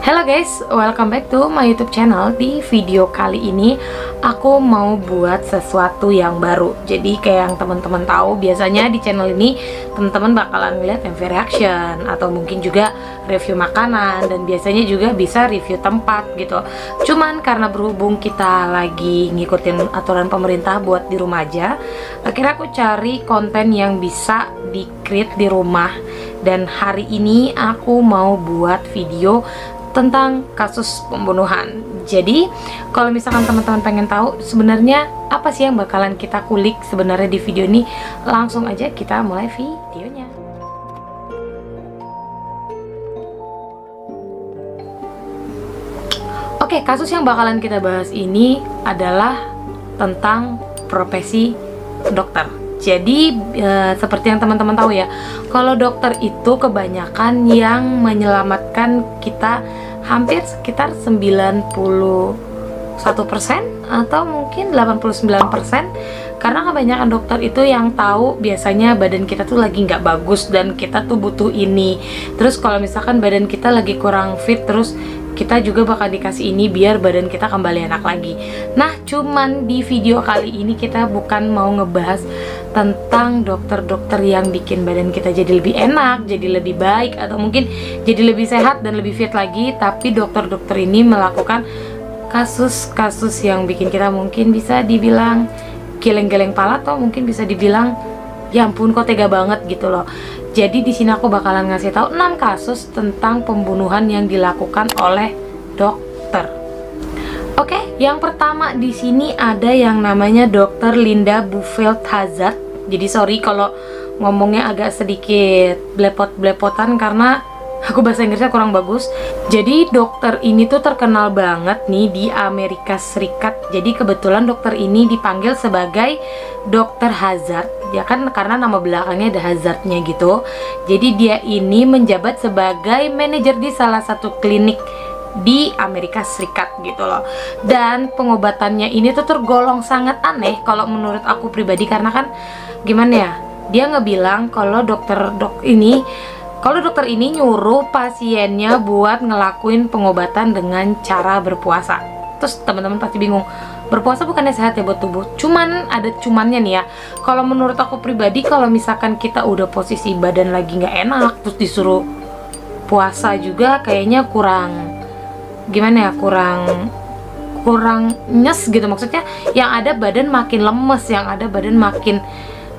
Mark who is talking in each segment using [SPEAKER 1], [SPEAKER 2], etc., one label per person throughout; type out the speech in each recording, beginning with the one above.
[SPEAKER 1] Halo guys, welcome back to my YouTube channel. Di video kali ini aku mau buat sesuatu yang baru. Jadi kayak yang teman-teman tahu, biasanya di channel ini teman-teman bakalan ngeliat MV reaction atau mungkin juga review makanan, dan biasanya juga bisa review tempat gitu. Cuman karena berhubung kita lagi ngikutin aturan pemerintah buat di rumah aja, akhirnya aku cari konten yang bisa di-create di rumah. Dan hari ini aku mau buat video tentang kasus pembunuhan. Jadi kalau misalkan teman-teman pengen tahu sebenarnya apa sih yang bakalan kita kulik sebenarnya di video ini, langsung aja kita mulai videonya. Oke, kasus yang bakalan kita bahas ini adalah tentang profesi dokter. Jadi seperti yang teman-teman tahu ya, kalau dokter itu kebanyakan yang menyelamatkan kita hampir sekitar 91% atau mungkin 89%, karena kebanyakan dokter itu yang tahu biasanya badan kita tuh lagi nggak bagus dan kita tuh butuh ini. Terus kalau misalkan badan kita lagi kurang fit, terus kita juga bakal dikasih ini biar badan kita kembali enak lagi. Nah, cuman di video kali ini kita bukan mau ngebahas tentang dokter-dokter yang bikin badan kita jadi lebih enak, jadi lebih baik, atau mungkin jadi lebih sehat dan lebih fit lagi. Tapi dokter-dokter ini melakukan kasus-kasus yang bikin kita mungkin bisa dibilang geleng-geleng pala, atau mungkin bisa dibilang ya ampun kok tega banget gitu loh. Jadi di sini aku bakalan ngasih tahu 6 kasus tentang pembunuhan yang dilakukan oleh dokter. Oke, yang pertama di sini ada yang namanya Dr. Linda Buffeld-Hazzard. Jadi sorry kalau ngomongnya agak sedikit blepot-blepotan karena aku bahasa Inggrisnya kurang bagus. Jadi dokter ini tuh terkenal banget nih di Amerika Serikat. Jadi kebetulan dokter ini dipanggil sebagai Dr. Hazzard. Ya kan karena nama belakangnya ada Hazzardnya gitu. Jadi dia ini menjabat sebagai manajer di salah satu klinik di Amerika Serikat gitu loh. Dan pengobatannya ini tuh tergolong sangat aneh kalau menurut aku pribadi, karena kan gimana ya, dia ngebilang kalau dokter ini nyuruh pasiennya buat ngelakuin pengobatan dengan cara berpuasa. Terus teman-teman pasti bingung, berpuasa bukannya sehat ya buat tubuh? Cuman ada cumannya nih ya. Kalau menurut aku pribadi, kalau misalkan kita udah posisi badan lagi nggak enak terus disuruh puasa juga kayaknya kurang gimana ya, kurang nyes gitu. Maksudnya yang ada badan makin lemes, yang ada badan makin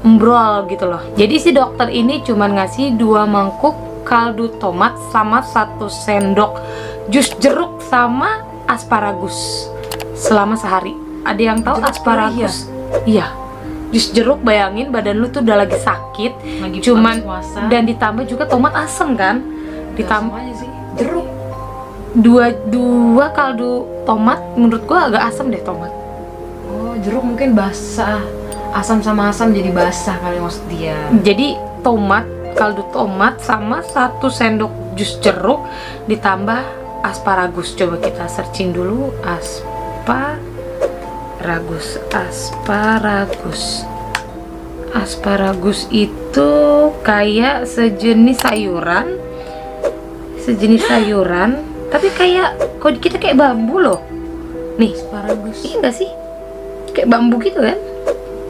[SPEAKER 1] embrol gitu loh. Jadi si dokter ini cuman ngasih 2 mangkuk kaldu tomat sama 1 sendok jus jeruk sama asparagus selama sehari. Ada yang tahu jeruk asparagus? Iya. Jus jeruk, bayangin badan lu tuh udah lagi sakit, lagi cuman puasa, dan ditambah juga tomat asem kan? Ditambah sih jeruk. Dua kaldu tomat menurut gua agak asam deh tomat.
[SPEAKER 2] Oh, jeruk mungkin basah. Asam sama asam jadi basah kali maksud dia.
[SPEAKER 1] Jadi kaldu tomat sama 1 sendok jus jeruk ditambah asparagus. Coba kita searching dulu asparagus itu kayak sejenis sayuran tapi kayak kok kita kayak bambu loh nih.
[SPEAKER 2] Asparagus,
[SPEAKER 1] iya nggak sih, kayak bambu gitu kan?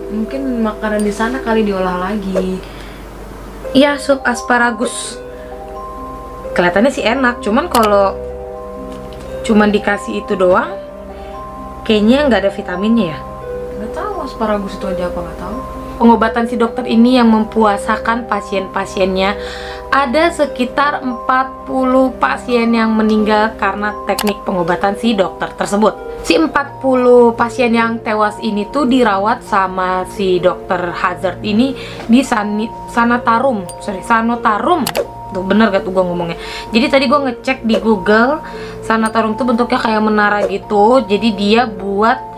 [SPEAKER 2] Mungkin makanan di sana kali diolah lagi.
[SPEAKER 1] Iya, sup asparagus. Kelihatannya sih enak, cuman kalau cuman dikasih itu doang kayaknya nggak ada vitaminnya ya.
[SPEAKER 2] Nggak tahu asparagus itu aja apa, nggak tahu.
[SPEAKER 1] Pengobatan si dokter ini yang mempuasakan pasien-pasiennya, ada sekitar 40 pasien yang meninggal karena teknik pengobatan si dokter tersebut. Si 40 pasien yang tewas ini tuh dirawat sama si dokter Hazzard ini di Sanotarum. Tuh bener gak tuh gue ngomongnya? Jadi tadi gue ngecek di Google, Sanotarum tuh bentuknya kayak menara gitu. Jadi dia buat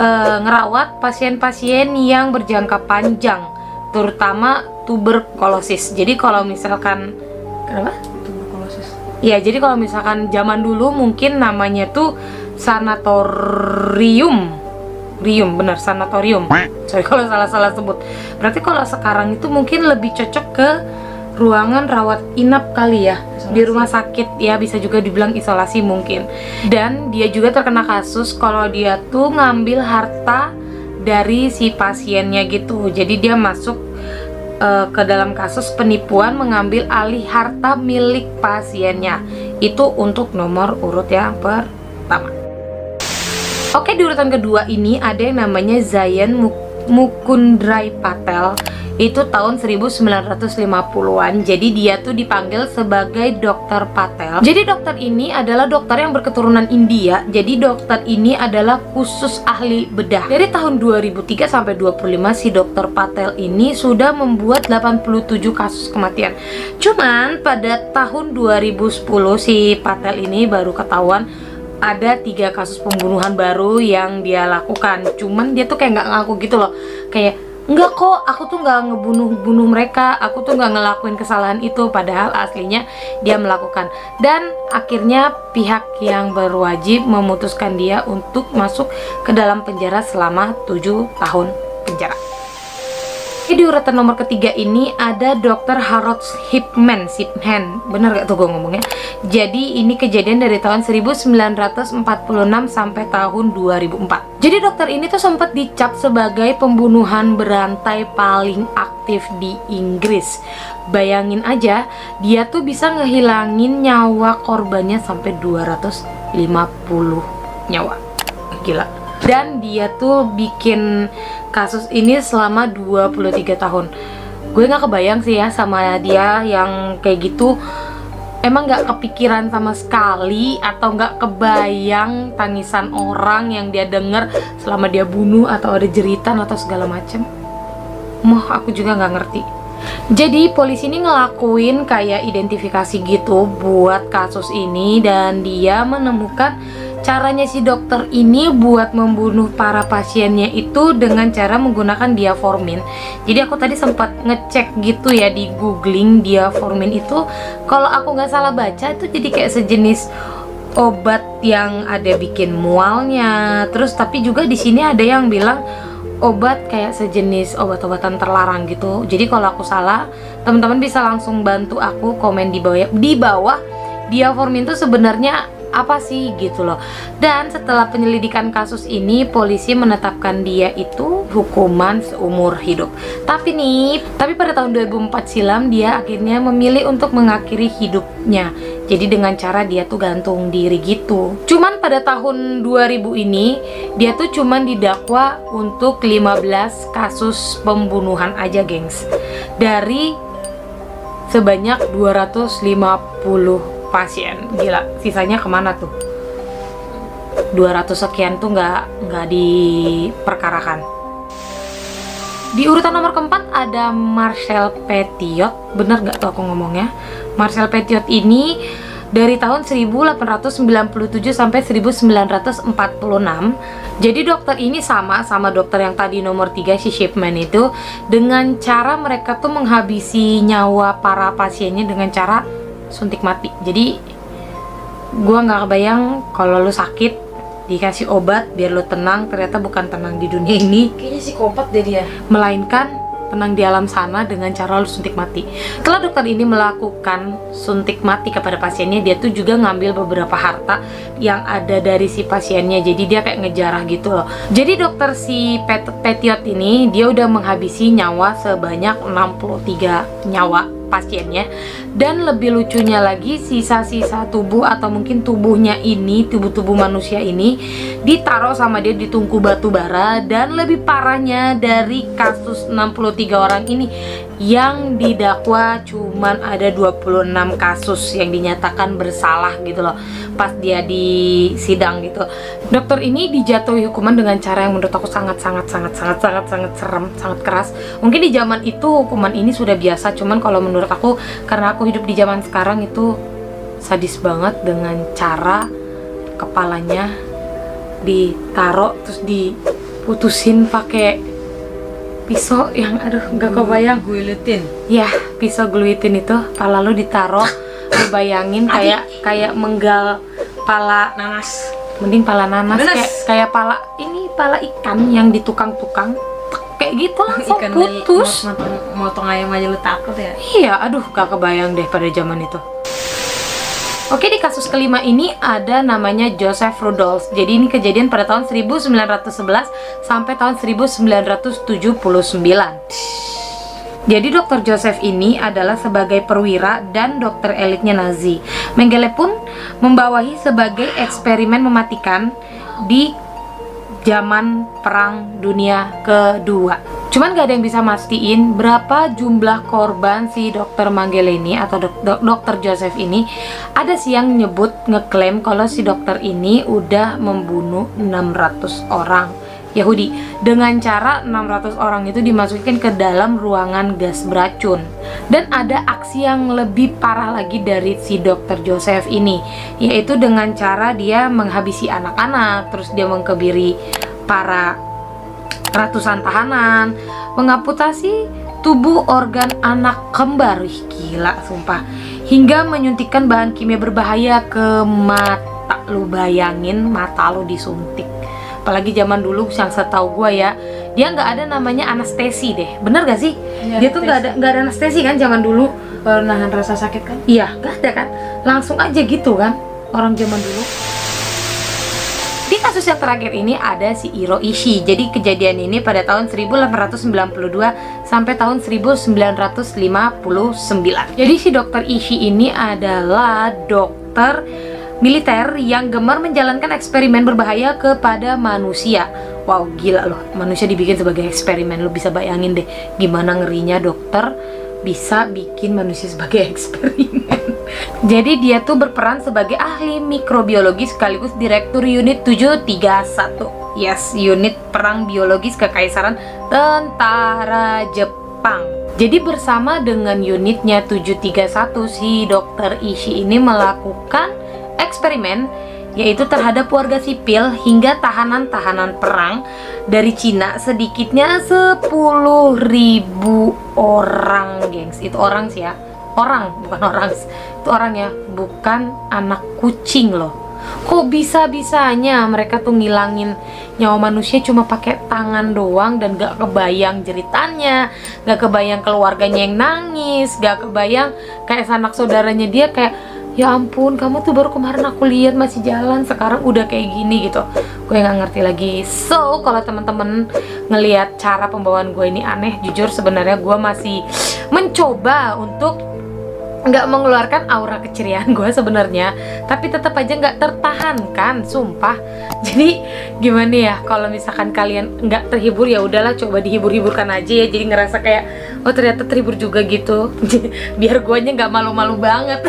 [SPEAKER 1] ngerawat pasien-pasien yang berjangka panjang, terutama tuberkulosis. Jadi kalau misalkan kenapa?
[SPEAKER 2] Tuberkulosis.
[SPEAKER 1] Ya, jadi kalau misalkan zaman dulu mungkin namanya tuh sanatorium. Bener, sanatorium. Sorry kalau salah sebut. Berarti kalau sekarang itu mungkin lebih cocok ke ruangan rawat inap kali ya, di rumah sakit ya, bisa juga dibilang isolasi mungkin. Dan dia juga terkena kasus kalau dia tuh ngambil harta dari si pasiennya gitu. Jadi dia masuk ke dalam kasus penipuan mengambil alih harta milik pasiennya. Itu untuk nomor urut yang pertama. Oke, di urutan kedua ini ada yang namanya Zayan Mukundrai Patel. Itu tahun 1950-an. Jadi dia tuh dipanggil sebagai Dokter Patel. Jadi dokter ini adalah dokter yang berketurunan India. Jadi dokter ini adalah khusus ahli bedah. Dari tahun 2003 sampai 2025 si Dokter Patel ini sudah membuat 87 kasus kematian. Cuman pada tahun 2010 si Patel ini baru ketahuan ada 3 kasus pembunuhan baru yang dia lakukan. Cuman dia tuh kayak nggak ngaku gitu loh. Kayak, enggak kok, aku tuh nggak ngebunuh mereka, aku tuh nggak ngelakuin kesalahan itu, padahal aslinya dia melakukan. Dan akhirnya pihak yang berwajib memutuskan dia untuk masuk ke dalam penjara selama 7 tahun penjara. Di urutan nomor ketiga ini ada Dr. Harold Shipman, bener gak tuh gue ngomongnya? Jadi ini kejadian dari tahun 1946 sampai tahun 2004. Jadi dokter ini tuh sempat dicap sebagai pembunuhan berantai paling aktif di Inggris. Bayangin aja, dia tuh bisa ngehilangin nyawa korbannya sampai 250 nyawa. Gila. Dan dia tuh bikin kasus ini selama 23 tahun. Gue gak kebayang sih ya sama dia yang kayak gitu. Emang gak kepikiran sama sekali atau gak kebayang tangisan orang yang dia denger selama dia bunuh, atau ada jeritan atau segala macem. Aku juga gak ngerti. Jadi polisi ini ngelakuin kayak identifikasi gitu buat kasus ini, dan dia menemukan caranya si dokter ini buat membunuh para pasiennya itu dengan cara menggunakan diaformin. Jadi aku tadi sempat ngecek gitu ya di googling, diaformin itu kalau aku nggak salah baca itu jadi kayak sejenis obat yang ada bikin mualnya. Terus tapi juga di sini ada yang bilang obat kayak sejenis obat-obatan terlarang gitu. Jadi kalau aku salah, teman-teman bisa langsung bantu aku komen di bawah diaformin itu sebenarnya apa sih gitu loh. Dan setelah penyelidikan kasus ini, polisi menetapkan dia itu hukuman seumur hidup. Tapi pada tahun 2004 silam dia akhirnya memilih untuk mengakhiri hidupnya. Jadi dengan cara dia tuh gantung diri gitu. Cuman pada tahun 2000 ini dia tuh cuman didakwa untuk 15 kasus pembunuhan aja, gengs. Dari sebanyak 250 pasien. Gila, sisanya kemana tuh? 200 sekian tuh nggak diperkarakan. Di urutan nomor keempat ada Marcel Petiot. Bener nggak tuh aku ngomongnya? Marcel Petiot ini dari tahun 1897 sampai 1946. Jadi dokter ini sama dokter yang tadi nomor 3 si Shipman itu, dengan cara mereka tuh menghabisi nyawa para pasiennya dengan cara suntik mati. Jadi gua nggak kebayang kalau lu sakit dikasih obat biar lu tenang, ternyata bukan tenang di dunia ini,
[SPEAKER 2] kayaknya psikopat deh dia,
[SPEAKER 1] melainkan tenang di alam sana dengan cara lu suntik mati. Setelah dokter ini melakukan suntik mati kepada pasiennya, dia tuh juga ngambil beberapa harta yang ada dari si pasiennya. Jadi dia kayak ngejarah gitu loh. Jadi dokter si Petiot ini dia udah menghabisi nyawa sebanyak 63 nyawa pasiennya. Dan lebih lucunya lagi, sisa-sisa tubuh atau mungkin tubuhnya ini, tubuh manusia ini ditaruh sama dia di tungku batu bara. Dan lebih parahnya, dari kasus 63 orang ini yang didakwa cuman ada 26 kasus yang dinyatakan bersalah gitu loh pas dia di sidang gitu. Dokter ini dijatuhi hukuman dengan cara yang menurut aku sangat serem, sangat keras. Mungkin di zaman itu hukuman ini sudah biasa, cuman kalau menurut aku, karena aku hidup di zaman sekarang, itu sadis banget dengan cara kepalanya ditaruh terus diputusin pakai pisau yang nggak kebayang.
[SPEAKER 2] Guilitin.
[SPEAKER 1] Ya, pisau guilitin itu, pala lu ditaruh, lu bayangin kayak menggal pala nanas. Mending pala nanas, kayak pala ikan yang di tukang-tukang kayak kayak gitu langsung
[SPEAKER 2] Ikan
[SPEAKER 1] putus.
[SPEAKER 2] motong ayam aja lu takut ya.
[SPEAKER 1] Iya, aduh gak kebayang deh pada zaman itu. Oke, di kasus kelima ini ada namanya Joseph Rudolph. Jadi ini kejadian pada tahun 1911 sampai tahun 1979. Jadi Dr. Joseph ini adalah sebagai perwira dan dokter elitnya Nazi. Mengele pun membawahi sebagai eksperimen mematikan di zaman Perang Dunia Kedua. Cuman gak ada yang bisa mastiin berapa jumlah korban si dokter Mengele ini atau dokter Joseph ini. Ada sih yang ngeklaim kalau si dokter ini udah membunuh 600 orang Yahudi dengan cara 600 orang itu dimasukkan ke dalam ruangan gas beracun. Dan ada aksi yang lebih parah lagi dari si dokter Joseph ini, yaitu dengan cara dia menghabisi anak-anak, terus dia mengkebiri para ratusan tahanan, mengamputasi tubuh organ anak kembar. Ih, gila sumpah. Hingga menyuntikkan bahan kimia berbahaya ke mata. Lu bayangin mata lu disuntik. Apalagi zaman dulu yang setahu gue ya, dia nggak ada namanya anestesi deh, bener gak sih? Ya, dia tuh nggak ada anestesi kan zaman dulu.
[SPEAKER 2] Kalau nahan rasa sakit kan?
[SPEAKER 1] Iya, nggak ada kan, langsung aja gitu kan orang zaman dulu. Di kasus yang terakhir ini ada si Iro Ishii. Jadi kejadian ini pada tahun 1892 sampai tahun 1959. Jadi si dokter Ishii ini adalah dokter militer yang gemar menjalankan eksperimen berbahaya kepada manusia. Wow, gila loh, manusia dibikin sebagai eksperimen. Lo bisa bayangin deh gimana ngerinya dokter bisa bikin manusia sebagai eksperimen. Jadi dia tuh berperan sebagai ahli mikrobiologi sekaligus direktur unit 731. Yes, unit perang biologis Kekaisaran Tentara Jepang. Jadi bersama dengan unitnya 731, si dokter Ishii ini melakukan eksperimen yaitu terhadap warga sipil hingga tahanan-tahanan perang dari Cina, sedikitnya 10.000 orang, gengs. Itu orang sih ya, orang, bukan orang. Itu orang ya, bukan anak kucing loh. Kok bisa-bisanya mereka tuh ngilangin nyawa manusia cuma pakai tangan doang, dan gak kebayang jeritannya, gak kebayang keluarganya yang nangis, gak kebayang kayak sanak saudaranya dia kayak, ya ampun, kamu tuh baru kemarin aku lihat masih jalan, sekarang udah kayak gini gitu. Gue nggak ngerti lagi. So, kalau teman-teman ngelihat cara pembawaan gue ini aneh, jujur sebenarnya gue masih mencoba untuk nggak mengeluarkan aura keceriaan gue sebenarnya, tapi tetap aja nggak tertahankan, sumpah. Jadi gimana ya, kalau misalkan kalian nggak terhibur ya udahlah, coba dihibur-hiburkan aja ya. Jadi ngerasa kayak, oh ternyata terhibur juga gitu. Biar guanya nggak malu-malu banget.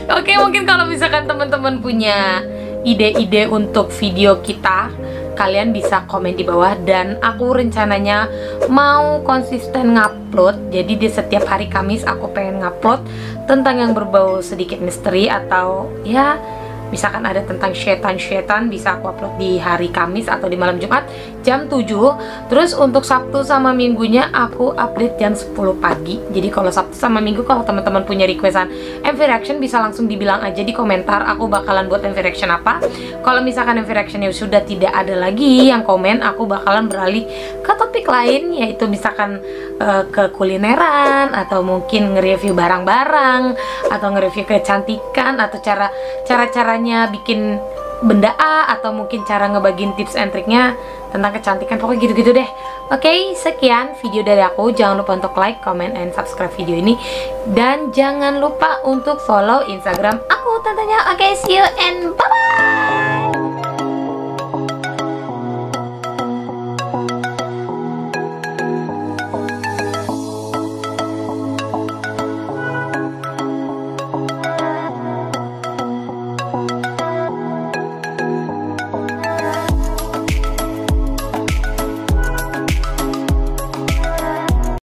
[SPEAKER 1] Oke, mungkin kalau misalkan teman-teman punya ide-ide untuk video kita, kalian bisa komen di bawah. Dan aku rencananya mau konsisten ngupload. Jadi di setiap hari Kamis aku pengen ngupload tentang yang berbau sedikit misteri, atau ya misalkan ada tentang syaitan-syaitan, bisa aku upload di hari Kamis atau di malam Jumat jam 7. Terus untuk Sabtu sama Minggunya aku update jam 10 pagi. Jadi kalau Sabtu sama Minggu, kalau teman-teman punya requestan MV reaction, bisa langsung dibilang aja di komentar, aku bakalan buat MV reaction apa. Kalau misalkan MV reactionnya sudah tidak ada lagi yang komen, aku bakalan beralih ke topik lain, yaitu misalkan ke kulineran, atau mungkin nge-review barang-barang, atau nge-review kecantikan, atau cara-caranya bikin benda A, atau mungkin cara ngebagiin tips and triknya tentang kecantikan. Pokoknya gitu-gitu deh. Oke, sekian video dari aku. Jangan lupa untuk like, comment, and subscribe video ini. Dan jangan lupa untuk follow Instagram aku tentunya. Oke, see you and bye-bye.